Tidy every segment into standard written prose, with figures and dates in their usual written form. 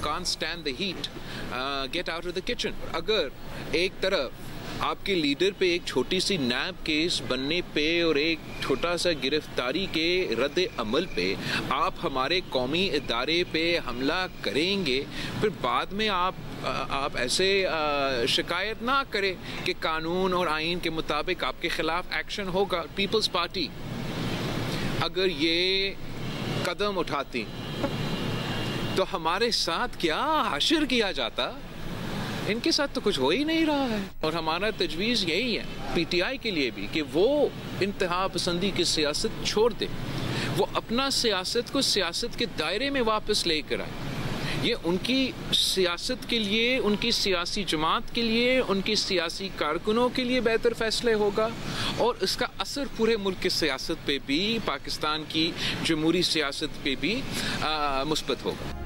can't stand the heat, get out of the kitchen. अगर एक तरफ आपके लीडर पे एक छोटी सी नैब केस बनने पे और एक छोटा सा गिरफ्तारी के रद्द अमल पे आप हमारे कौमी इदारे पे हमला करेंगे, फिर बाद में आप ऐसे शिकायत ना करें कि कानून और आइन के मुताबिक आपके खिलाफ एक्शन होगा। पीपल्स पार्टी अगर ये कदम उठाती तो हमारे साथ क्या हशर किया जाता, इनके साथ तो कुछ हो ही नहीं रहा है। और हमारा तजवीज़ यही है पीटीआई के लिए भी कि वो इंतहा पसंदी की सियासत छोड़ दे, वो अपना सियासत को सियासत के दायरे में वापस लेकर आए। ये उनकी सियासत के लिए, उनकी सियासी जमात के लिए, उनकी सियासी कारकुनों के लिए बेहतर फैसले होगा और इसका असर पूरे मुल्क की सियासत पे भी, पाकिस्तान की जमहूरी सियासत पे भी मुस्बत होगा।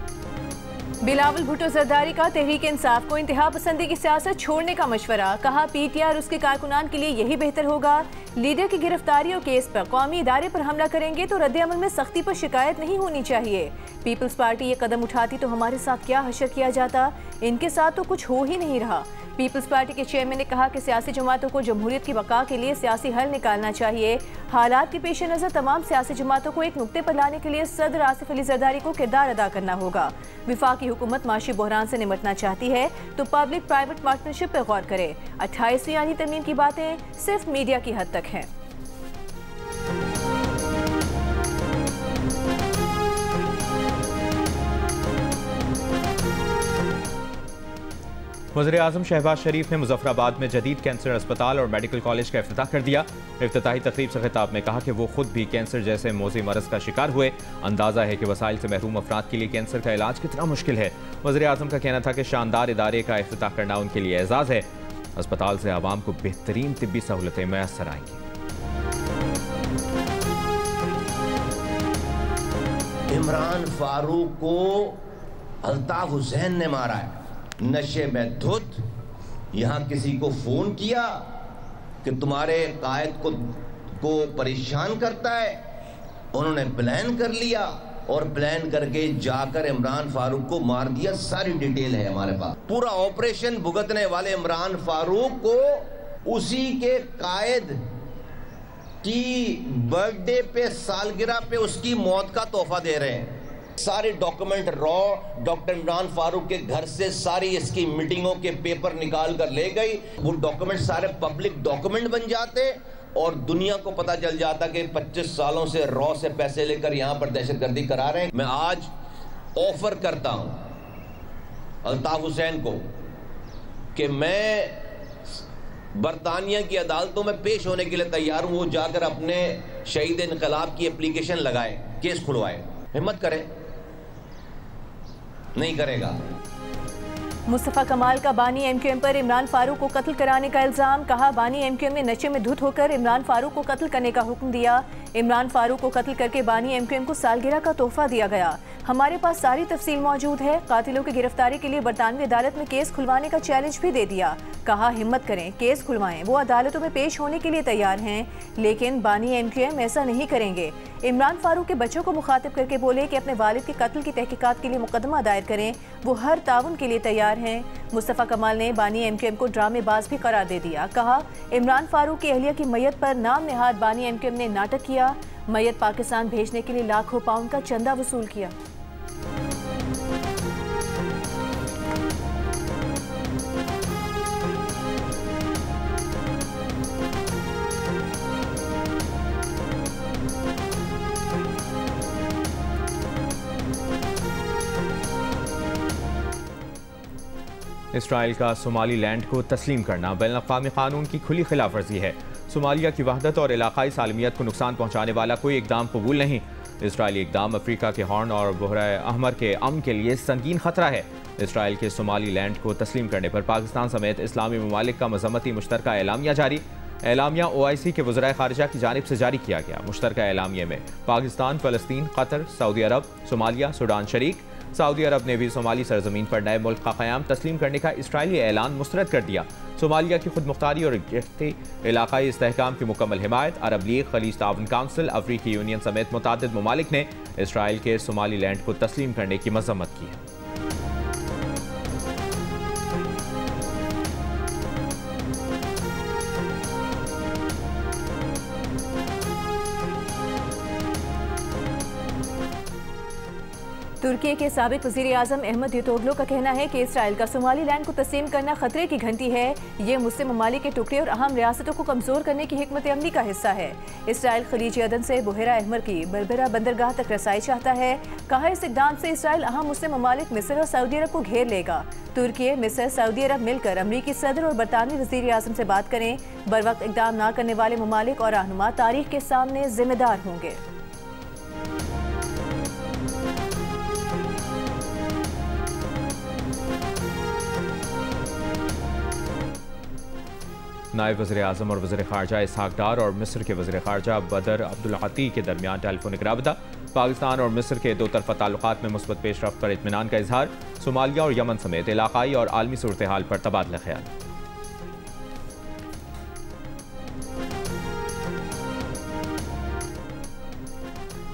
बिलावल भुट्टो जरदारी का तहरीक इंसाफ को इंतहा पसंदी की सियासत छोड़ने का मशवरा, कहा पीटीआई और उसके कारकुनान के लिए यही बेहतर होगा। लीडर की गिरफ्तारी और केस पर कौमी इदारे पर हमला करेंगे तो रद्द अमल में सख्ती पर शिकायत नहीं होनी चाहिए। पीपल्स पार्टी ये कदम उठाती तो हमारे साथ क्या हशर किया जाता, इनके साथ तो कुछ हो ही नहीं रहा। पीपल्स पार्टी के चेयरमैन ने कहा कि सियासी जमातों को जमहूरियत की बका के लिए सियासी हल निकालना चाहिए। हालात के पेश नज़र तमाम सियासी जमातों को एक नुक्ते पर लाने के लिए सदर आसिफ अली जरदारी को किरदार अदा करना होगा। विफाकी हुकूमत माशी बहरान से निमटना चाहती है तो पब्लिक प्राइवेट पार्टनरशिप पर गौर करे। 28वीं आईनी तरमीम की बातें सिर्फ मीडिया की हद तक हैं। वज़ीर-ए-आज़म शहबाज शरीफ ने मुजफ्फराबाद में जदीद कैंसर अस्पताल और मेडिकल कॉलेज का इफ्तिताह कर दिया। इफ्तिताही तकरीब से खिताब में कहा कि वो खुद भी कैंसर जैसे मोज़ी मरज़ का शिकार हुए। अंदाज़ा है कि वसाइल से महरूम अफराद के लिए कैंसर का इलाज कितना मुश्किल है। वज़ीर-ए-आज़म का कहना था कि शानदार इदारे का इफ्तिताह करना उनके लिए एजाज़ है। अस्पताल से आवाम को बेहतरीन तिब्बी सहूलतें मैसर आएंगी। इमरान फारूक को अल्ताफ हुसैन ने मारा है, नशे में धुत। यहां किसी को फोन किया कि तुम्हारे कायद को परेशान करता है, उन्होंने प्लान कर लिया और प्लान करके जाकर इमरान फारूक को मार दिया। सारी डिटेल है हमारे पास। पूरा ऑपरेशन भुगतने वाले इमरान फारूक को उसी के कायद की बर्थडे पे, सालगिरह पे उसकी मौत का तोहफा दे रहे हैं। सारे document raw doctor Imran Farooq के घर से सारी इसकी मीटिंगों के पेपर निकाल कर ले गई। वो डॉक्यूमेंट सारे पब्लिक डॉक्यूमेंट बन जाते और दुनिया को पता चल जाता कि 25 सालों से रॉ से पैसे लेकर यहां पर दहशतगर्दी करा रहे हैं। मैं आज ऑफर करता हूं अल्ताफ हुसैन को कि मैं बरतानिया की अदालतों में पेश होने के लिए तैयार हूं। वो जाकर अपने शहीद इनकलाब की एप्लीकेशन लगाए, केस खुलवाए। हिम्मत करे, नहीं करेगा। मुस्तफ़ा कमाल का बानी एमक्यूएम पर इमरान फारूक को कत्ल कराने का इल्ज़ाम, कहा बानी एमक्यूएम ने नशे में धुत होकर इमरान फारूक को कत्ल करने का हुक्म दिया। इमरान फारूक को कत्ल करके बानी एमक्यूएम को सालगिरह का तोहफा दिया गया। हमारे पास सारी तफसील मौजूद है। कातिलों की गिरफ्तारी के लिए बरतानवी अदालत में केस खुलवाने का चैलेंज भी दे दिया। कहा हिम्मत करें, केस खुलवाएं। वो अदालतों में पेश होने के लिए तैयार हैं, लेकिन बानी एमक्यूएम ऐसा नहीं करेंगे। इमरान फारूक के बच्चों को मुखातिब करके बोले कि अपने वालिद के कत्ल की तहकीकात के लिए मुकदमा दायर करें। वो हर ताउन के लिए तैयार हैं। मुस्तफ़ा कमाल ने बानी एमक्यूएम को ड्रामेबाज भी करार दे दिया। कहा इमरान फारूक की अहलिया की मैयत पर नाम नेहाद बानी एमक्यूएम ने नाटक किया। मैयत पाकिस्तान भेजने के लिए लाखों पाउंड का चंदा वसूल किया। इसराइल का सोमाली लैंड को तस्लीम करना बैनुल-अक़वामी कानून की खुली खिलाफ वर्जी है। सोमालिया की वहदत और इलाकाई सालमियत को नुकसान पहुँचाने वाला कोई इकदाम कबूल नहीं। इसराइली इकदाम अफ्रीका के हॉर्न और बहर अहमर के अमन के लिए संगीन खतरा है। इसराइल के सोमाली लैंड को तस्लीम करने पर पाकिस्तान समेत इस्लामी ममालिक का मजम्मती मुश्तरका एलामिया जारी। एलामिया OIC के वज़राए ख़ारिजा की जानिब से जारी किया गया। मुश्तरका एलामिया में पाकिस्तान, फ़लस्तीन, कतर, सऊदी अरब, सोमालिया, सूडान शरीक। सऊदी अरब ने भी सोमाली सरजमीन पर नए मुल्क का क़याम तस्लीम करने का इसराइली ऐलान मुस्तरद कर दिया। सोमालिया की खुद मुख्तारी और इलाकाई इस्तेहकाम की मुकम्मल हिमायत अरब लीग, खलीज ताउन काउंसिल, अफ्रीकी यूनियन समेत मुतअद्दिद ममालिक ने इसराइल के सोमाली लैंड को तस्लीम करने की मजम्मत की है। तुर्की के साबिक वज़ीर आज़म अहमद यतोगलो का कहना है कि इसराइल का सोमालीलैंड को तस्लीम करना खतरे की घंटी है। ये मुस्लिम ममालिक के टुकड़े और अहम रियासतों को कमज़ोर करने की हिकमत अमली का हिस्सा है। इसराइल खलीज अदन से बुहेरा अहमर की बरबरा बंदरगाह तक रसाई चाहता है। कहा, इस इक़दाम से इसराइल अहम मुस्लिम ममालिक मिस्र और सऊदी अरब को घेर लेगा। तुर्की, मिस्र, सऊदी अरब मिलकर अमरीकी सदर और बरतानवी वज़ीर आज़म से बात करें। बर वक्त इक़दाम न करने वाले ममालिक और रहनुमा तारीख के सामने जिम्मेदार होंगे। नायब वज़ीर आज़म और वज़ीर ख़ारजा इसहाक़ डार और मिस्र के वज़ीर ख़ारजा बदर अब्दुल अती के दरमियान टेलीफोनिक राबता। पाकिस्तान और मिस्र के दो तरफ़ा ताल्लुक़ात में मुस्बत पेशरफ़्त पर इत्मीनान का इजहार। सोमालिया और यमन समेत इलाक़ाई और आलमी सूरत हाल पर तबादला ख्याल।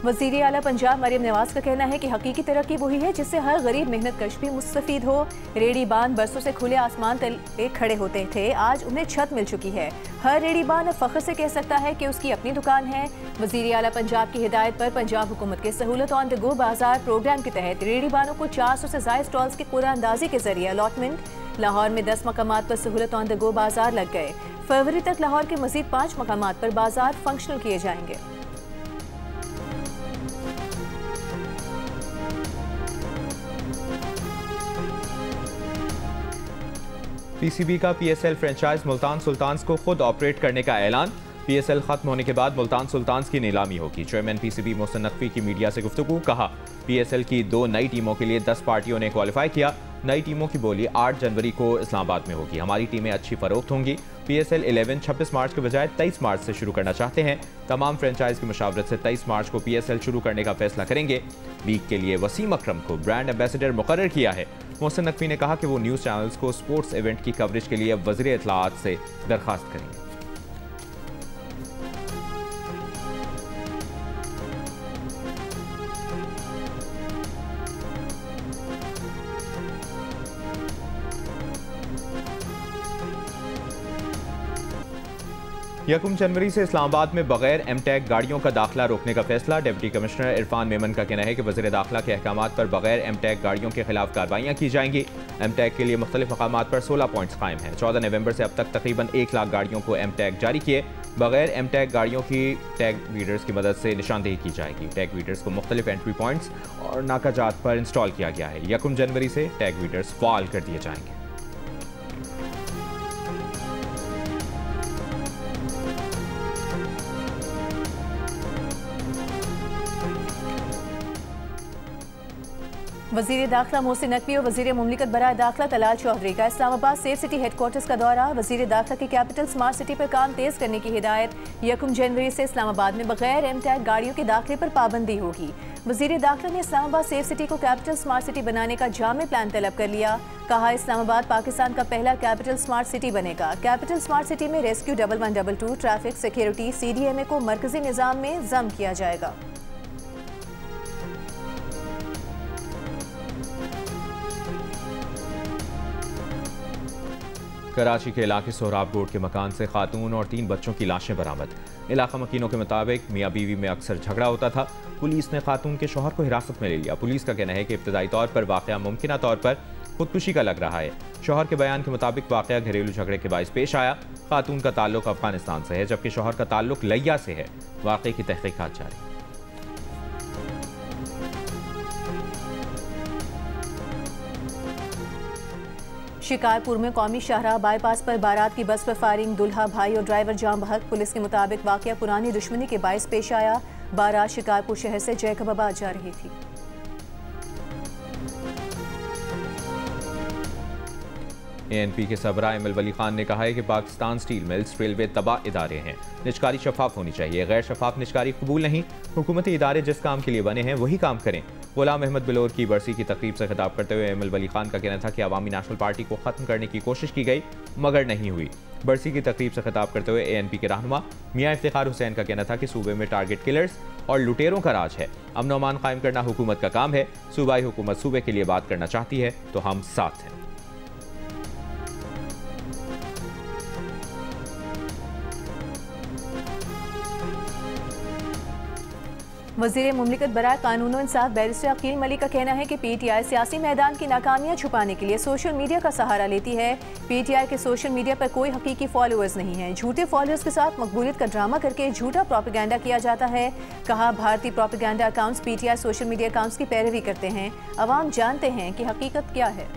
वज़ीर आला पंजाब मरियम नवाज का कहना है कि हकीकी तरक्की वही है जिससे हर गरीब मेहनत कश भी मुस्तफ़ीद हो। रेडी बांध बरसों से खुले आसमान तले खड़े होते थे, आज उन्हें छत मिल चुकी है। हर रेडी बांध अब फ़ख्र से कह सकता है कि उसकी अपनी दुकान है। वज़ीर आला पंजाब की हिदायत पर पंजाब हुकूमत के सहूलत ऑन द गो बाजार प्रोग्राम के तहत रेडी बानों को 400 से ज़ायद स्टॉल्स की कुरानंदाजी के जरिए अलॉटमेंट। लाहौर में 10 मकामात पर सहूलत ऑन द गो बाजार लग गए। फरवरी तक लाहौर के मज़ीद 5 मकामात पर बाजार फंक्शनल किए जाएंगे। पीसीबी का पीएसएल फ्रेंचाइज मुल्तान सुल्तान्स को खुद ऑपरेट करने का ऐलान। पीएसएल खत्म होने के बाद मुल्तान सुल्तान्स की नीलामी होगी। चेयरमैन पीसीबी मोहसिन नकवी की मीडिया से गुफ्तगू। कहा, पीएसएल की 2 नई टीमों के लिए 10 पार्टियों ने क्वालिफाई किया। नई टीमों की बोली 8 जनवरी को इस्लामाबाद में होगी। हमारी टीमें अच्छी फरोख्त होंगी। पीएसएल 11 26 मार्च के बजाय 23 मार्च से शुरू करना चाहते हैं। तमाम फ्रेंचाइज की मुशावरत से 23 मार्च को पीएसएल शुरू करने का फैसला करेंगे। लीग के लिए वसीम अकरम को ब्रांड एम्बेसडर मुकर्रर किया है। मोहसिन नकवी ने कहा कि वो न्यूज़ चैनल्स को स्पोर्ट्स इवेंट की कवरेज के लिए वज़ीर इत्तलाआत से दरख्वास्त करेंगे। यकम जनवरी से इस्लामाबाद में बगैर एमटैग गाड़ियों का दाखिला रोकने का फैसला। डिप्टी कमिश्नर इरफान मेमन का कहना है कि वज़ीर दाखिला के अहकामात पर बगैर एमटैग गाड़ियों के खिलाफ कार्रवाइयाँ की जाएंगी। एमटैग के लिए मुख्तलिफ मकामात पर 16 पॉइंट्स कायम हैं। 14 नवंबर से अब तक तकरीबन 1 लाख गाड़ियों को एमटैग जारी किए। बगैर एमटैग गाड़ियों की टैग रीडर्स की मदद से निशानदेही की जाएगी। टैग रीडर्स को मुख्तलिफ एंट्री पॉइंट्स और नाकाजात पर इंस्टॉल किया गया है। यकम जनवरी से टैग रीडर्स फाल कर दिए जाएंगे। वज़ीर दाखिला मोहसिन नकवी और वज़ीर मुमलिकत बराए दाखिला तलाल चौधरी का इस्लामाबाद सेफ सिटी हेडक्वार्टर्स का दौरा। वज़ीर दाखिला की कैपिटल स्मार्ट सिटी पर काम तेज़ करने की हिदायत। यकम जनवरी से इस्लामाबाद में बगैर एमटैग गाड़ियों के दाखिले पर पाबंदी होगी। वज़ीर दाखिला ने इस्लामाबाद सेफ सिटी को कैपिटल स्मार्ट सिटी बनाने का जामे प्लान तलब कर लिया। कहा, इस्लामाबाद पाकिस्तान का पहला कैपिटल स्मार्ट सिटी बनेगा। कैपिटल स्मार्ट सिटी में रेस्क्यू 1112, ट्रैफिक, सिक्योरिटी, CDMA को मरकजी निज़ाम में ज़म किया जाएगा। कराची के इलाके सोहराब गोड के मकान से खातून और 3 बच्चों की लाशें बरामद। इलाका मकीनों के मुताबिक मियाँ बीवी में अक्सर झगड़ा होता था। पुलिस ने खातून के शौहर को हिरासत में ले लिया। पुलिस का कहना है कि इब्तदाई तौर पर वाक़या मुमकिना तौर पर खुदकुशी का लग रहा है। शौहर के बयान के मुताबिक वाक़या घरेलू झगड़े के बायस पेश आया। खातून का ताल्लुक अफगानिस्तान से है जबकि शौहर का ताल्लुक लिया से है। वाक़े की तहक़ीक़ात जारी। शिकारपुर में कौमी शाहराह बाईपास पर बारात की बस पर फायरिंग, दुल्हा भाई और ड्राइवर जाम बहक। पुलिस के मुताबिक वाकया पुरानी दुश्मनी के बायस पेश आया। बारात शिकारपुर शहर से जैकबाबाद जा रही थी। ANP के सबरा एमएल वली खान ने कहा है कि पाकिस्तान स्टील मिल्स रेलवे तबाह इदारे हैं। निजकारी शफाफ होनी चाहिए, गैर शफाफ निजकारी कबूल नहीं। हुकूमती इदारे जिस काम के लिए बने हैं वही काम करें। गुलाम अहमद बिलोर की बरसी की तकरीब से खिताब करते हुए एमएल वली खान का कहना था कि अवामी नेशनल पार्टी को खत्म करने की कोशिश की गई मगर नहीं हुई। बरसी की तकरीब से खिताब करते हुए ANP के रहनुमा मियाँ इफ्तिखार हुसैन का कहना था कि सूबे में टारगेट किलर्स और लुटेरों का राज है। अमन अमान कायम करना हुकूमत का काम है। सूबाई हुकूमत सूबे के लिए बात करना चाहती है तो हम साथ हैं। वज़ीर मुमलिकत बराए कानून व इंसाफ बैरिस्टर अकील मलिक का कहना है कि PTI सियासी मैदान की नाकामियां छुपाने के लिए सोशल मीडिया का सहारा लेती है। PTI के सोशल मीडिया पर कोई हकीकी फॉलोअर्स नहीं हैं। झूठे फॉलोअर्स के साथ मकबूलियत का ड्रामा करके झूठा प्रोपेगेंडा किया जाता है। कहा, भारतीय propaganda accounts PTI social media accounts की पैरवी करते हैं। अवाम जानते हैं कि हकीकत क्या है।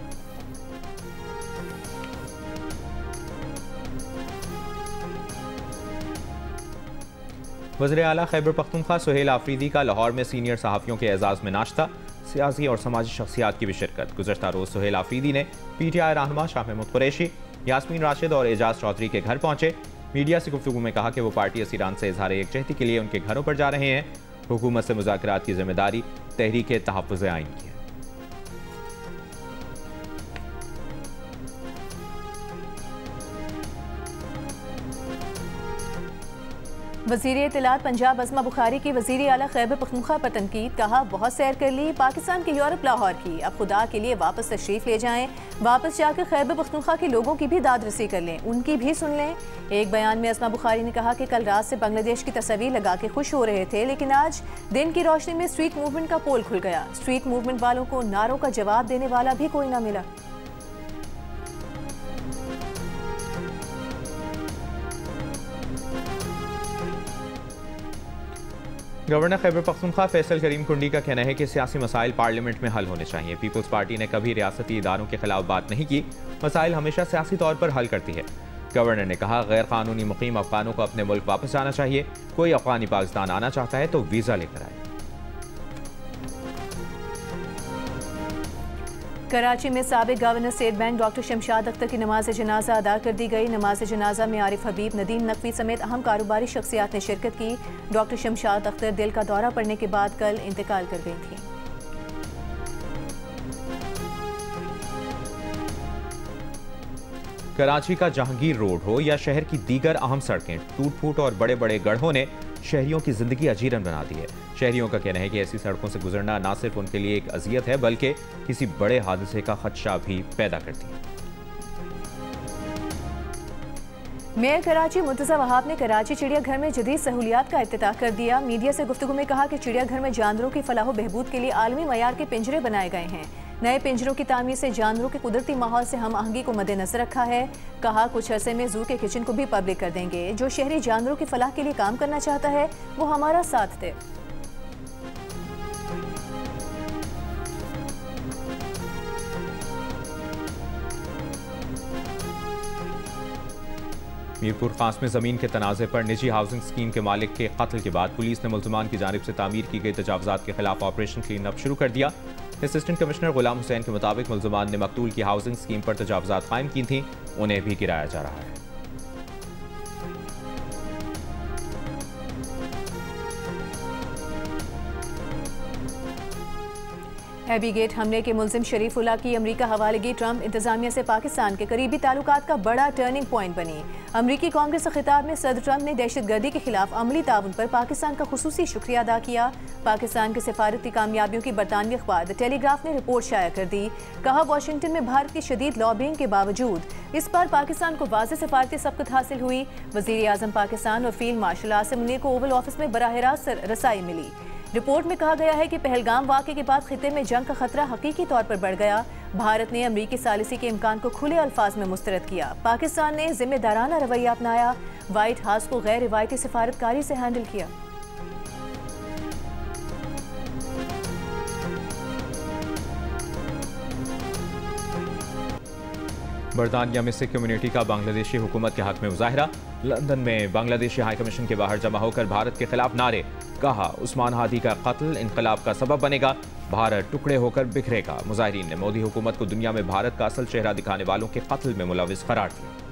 वज़ीर आला खैबर पख्तूनख्वा सुहेल आफरीदी का लाहौर में सीनियर सहाफ़ियों के एजाज़ में नाश्ता, सियासी और समाजी शख्सियात की भी शिरकत। गुज़श्ता रोज़ सुहेल आफरीदी ने PTI रहनुमा शाह महमूद कुरैशी, यास्मीन राशिद और एजाज चौधरी के घर पहुंचे। मीडिया से गुफ्तगू में कहा कि वो पार्टी असीरान से इजहार एकजहती के लिए उनके घरों पर जा रहे हैं। हुकूमत से मुज़ाकरात की जिम्मेदारी तहरीक तहफ़्फ़ुज़ आइन की है। वज़ीर इत्तलात पंजाब अज़मा बुखारी की वज़ीर आला खैबर पख्तूनख्वा पर तनकीद। कहा, बहुत सैर कर ली पाकिस्तान के यूरोप लाहौर की, अब खुदा के लिए वापस तशरीफ़ ले जाएं। वापस जाकर खैबर पख्तूनख्वा के लोगों की भी दादरसी कर लें, उनकी भी सुन लें। एक बयान में अज़मा बुखारी ने कहा कि कल रात से बांग्लादेश की तस्वीर लगा के खुश हो रहे थे, लेकिन आज दिन की रोशनी में स्ट्रीट मूवमेंट का पोल खुल गया। स्ट्रीट मूवमेंट वालों को नारों का जवाब देने वाला भी कोई ना मिला। गवर्नर खैबर पख्तूनख्वा फैसल करीम कुंडी का कहना है कि सियासी मसाइल पार्लियामेंट में हल होने चाहिए। पीपल्स पार्टी ने कभी रियासती इदारों के खिलाफ बात नहीं की, मसाइल हमेशा सियासी तौर पर हल करती है। गवर्नर ने कहा, गैर कानूनी मुकीम अफगानों को अपने मुल्क वापस जाना चाहिए। कोई अफगानी पाकिस्तान आना चाहता है तो वीज़ा लेकर आए। कराची में साबिक governor state bank doctor Shamshad Akhtar की नमाज जनाजा अदा कर दी गई। नमाज जनाजा में आरिफ हबीब, नदीम नकवी समेत अहम कारोबारी शख्सियात ने शिरकत की। डॉक्टर शमशाद अख्तर दिल का दौरा पड़ने के बाद कल इंतकाल कर गई थी। कराची का जहांगीर रोड हो या शहर की दीगर अहम सड़कें, टूट फूट और बड़े बड़े गड्ढों ने शहरियों की जिंदगी अजीरन बना दी है। शहरियों का कहना है कि ऐसी सड़कों से गुजरना न सिर्फ उनके लिए एक अजियत है, बल्कि किसी बड़े हादसे का खदशा भी पैदा करती है। मेयर कराची मुर्तज़ा वहाब ने कराची चिड़ियाघर में जदीद सहूलियात का इफ्तिताह कर दिया। मीडिया से गुफ्तगू में कहा कि चिड़ियाघर में जानवरों की फलाह बहबूद के लिए आलमी मयार के पिंजरे बनाए गए हैं। नए पिंजरों की तामीर से जानवरों के कुदरती माहौल से हम आहंगी को मद्देनजर रखा है। कहा, कुछ अरसे में जू के किचन को भी पब्लिक कर देंगे। जो शहरी जानवरों की फलाह के लिए काम करना चाहता है वो हमारा साथ दे। मीरपुर खास में ज़मीन के तनाज़े पर निजी हाउसिंग स्कीम के मालिक के कत्ल के बाद पुलिस ने मुल्ज़िमान की जानिब से तामीर की गई तजावुज़ात के खिलाफ ऑपरेशन क्लीन अप शुरू कर दिया। असिस्टेंट कमिश्नर गुलाम हुसैन के मुताबिक मुल्ज़िमान ने मकतूल की हाउसिंग स्कीम पर तजावुज़ात कायम की थीं, उन्हें भी गिराया जा रहा है। एबीगेट हमले के मुल्जिम शरीफुल्लाह की अमरीका हवालगी ट्रंप इंतजामिया से पाकिस्तान के करीबी ताल्लुकात का बड़ा टर्निंग पॉइंट बनी। अमरीकी कांग्रेस से खिताब में सदर ट्रंप ने दहशतगर्दी के खिलाफ अमली ताउन पर पाकिस्तान का खुसूसी शुक्रिया अदा किया। पाकिस्तान के सिफारती कामयाबियों की बरतानवी अखबार द टेलीग्राफ ने रिपोर्ट शाया कर दी। कहा, वाशिंगटन में भारत की शदीद लॉबिंग के बावजूद इस बार पाकिस्तान को वाज़ेह सिफारती सबकत हासिल हुई। वज़ीर आज़म पाकिस्तान और फील्ड मार्शल आसिम मुनीर को ओवल ऑफिस में बराह रास्त रसाई मिली। रिपोर्ट में कहा गया है कि पहलगाम वाक़े के बाद खिते में जंग का खतरा हकीकी तौर पर बढ़ गया। भारत ने अमरीकी सालिसी के इम्कान को खुले अल्फाज में मुस्तरद किया। पाकिस्तान ने जिम्मेदाराना रवैया अपनाया, व्हाइट हाउस को गैर रिवायती सिफारतकारी से हैंडल किया। बरतानिया में सिख कम्युनिटी का बांग्लादेशी हुकूमत के हक में मुजाहरा। लंदन में बांग्लादेशी हाई कमीशन के बाहर जमा होकर भारत के खिलाफ नारे। कहा, उस्मान हादी का कत्ल इनकलाब का सबब बनेगा, भारत टुकड़े होकर बिखरेगा। मुजाहिरीन ने मोदी हुकूमत को दुनिया में भारत का असल चेहरा दिखाने वालों के कत्ल में मुलविस करार दिया।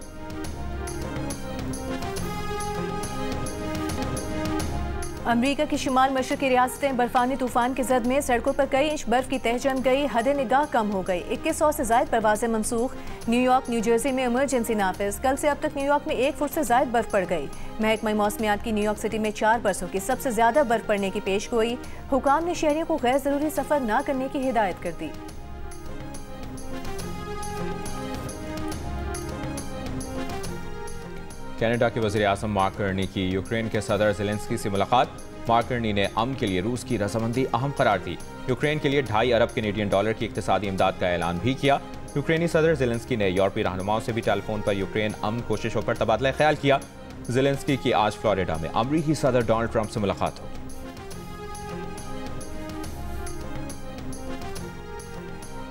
अमरीका की शुमाल मशरकी रियासतें बर्फानी तूफान की जद में सड़कों पर कई इंच बर्फ की तह जम गई, हद निगाह कम हो गई। 2100 से ज्यादा परवाजें मनसूख। न्यूयॉर्क न्यू जर्सी में इमरजेंसी नाफिज। कल से अब तक न्यूयॉर्क में 1 फुट से ज्यादा बर्फ पड़ गई। महकमा मौसमियात की न्यूयॉर्क सिटी में 4 बरसों की सबसे ज्यादा बर्फ पड़ने की पेश गोई। हुकाम ने शहरियों को गैर जरूरी सफर न करने की हिदायत कर दी। कनाडा के वज़ीर आज़म मार्क कार्नी की यूक्रेन के सदर ज़ेलेंस्की से मुलाकात। मार्क कार्नी ने अमन के लिए रूस की रजामंदी अहम करार दी। यूक्रेन के लिए 2.5 अरब कैनेडियन डॉलर की इक्तिसादी इमदाद का ऐलान भी किया। यूक्रेनी सदर ज़ेलेंस्की ने यूरोपीय रहनुमाओं से भी टेलीफोन पर यूक्रेन अमन कोशिशों पर तबादला ख्याल किया। ज़ेलेंस्की की आज फ्लोरिडा में अमरीकी सदर डोनाल्ड ट्रंप से मुलाकात होगी।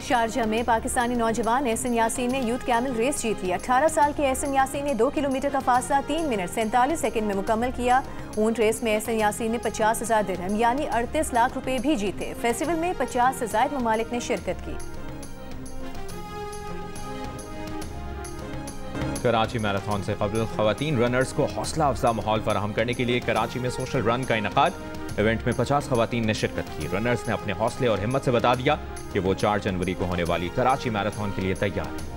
शारजा में पाकिस्तानी नौजवान एहसन यासीन ने यूथ कैमल रेस जीत ली। 18 साल के एहसन यासीन ने 2 किलोमीटर का फासला 3 मिनट 47 सेकंड में मुकम्मल किया। ऊंट रेस में एहसन यासीन ने 50,000 दिरहम यानी 38 लाख रुपए भी जीते। फेस्टिवल में 50 से ज़ायद ममालिक ने शिरकत की। कराची मैराथन से कबल खवातीन रनर्स को हौसला अफजा माहौल फराहम करने के लिए कराची में सोशल रन का इनेकाद। इवेंट में 50 खवातीन ने शिरकत की। रनर्स ने अपने हौसले और हिम्मत से बता दिया कि वो 4 जनवरी को होने वाली कराची मैराथन के लिए तैयार हैं।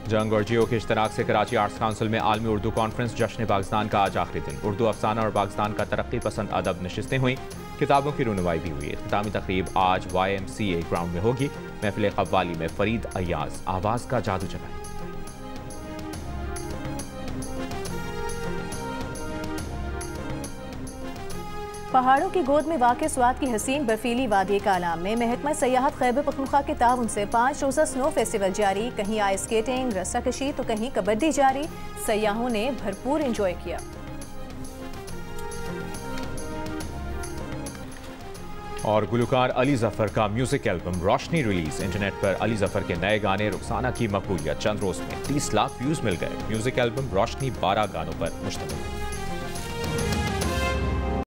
जंग और जियो के इश्तराक से कराची आर्ट्स काउंसिल में आलमी उर्दू कॉन्फ्रेंस जश्न पाकिस्तान का आज आखिरी दिन। उर्दू अफसाना और पाकिस्तान का तरक्की पसंद अदब नशिस्तें हुई, किताबों की रुनवाई भी हुई। इख्तितामी तकरीब आज YMCA ग्राउंड में होगी। महफिल कव्वाली में फरीद अय्याज आवाज़ का जादू जगाए। पहाड़ों की गोद में वाक़ स्वात की हसीन बर्फीली वादी कालाम में महकमा सयाहत खैबर पख्तूनख्वा के ताउन से 5 रोज़ा स्नो फेस्टिवल जारी। कहीं आइस स्केटिंग, रस्साकशी तो कहीं कबड्डी जारी। सयाहों ने भरपूर एंजॉय किया। और गुलकार अली जफर का म्यूजिक एल्बम रोशनी रिलीज। इंटरनेट पर अली जफर के नए गाने रुखसाना की मकबूलियत। चंद रोज में 30 लाख व्यूज मिल गए। म्यूजिक एल्बम रोशनी 12 गानों पर मुश्तमिल है।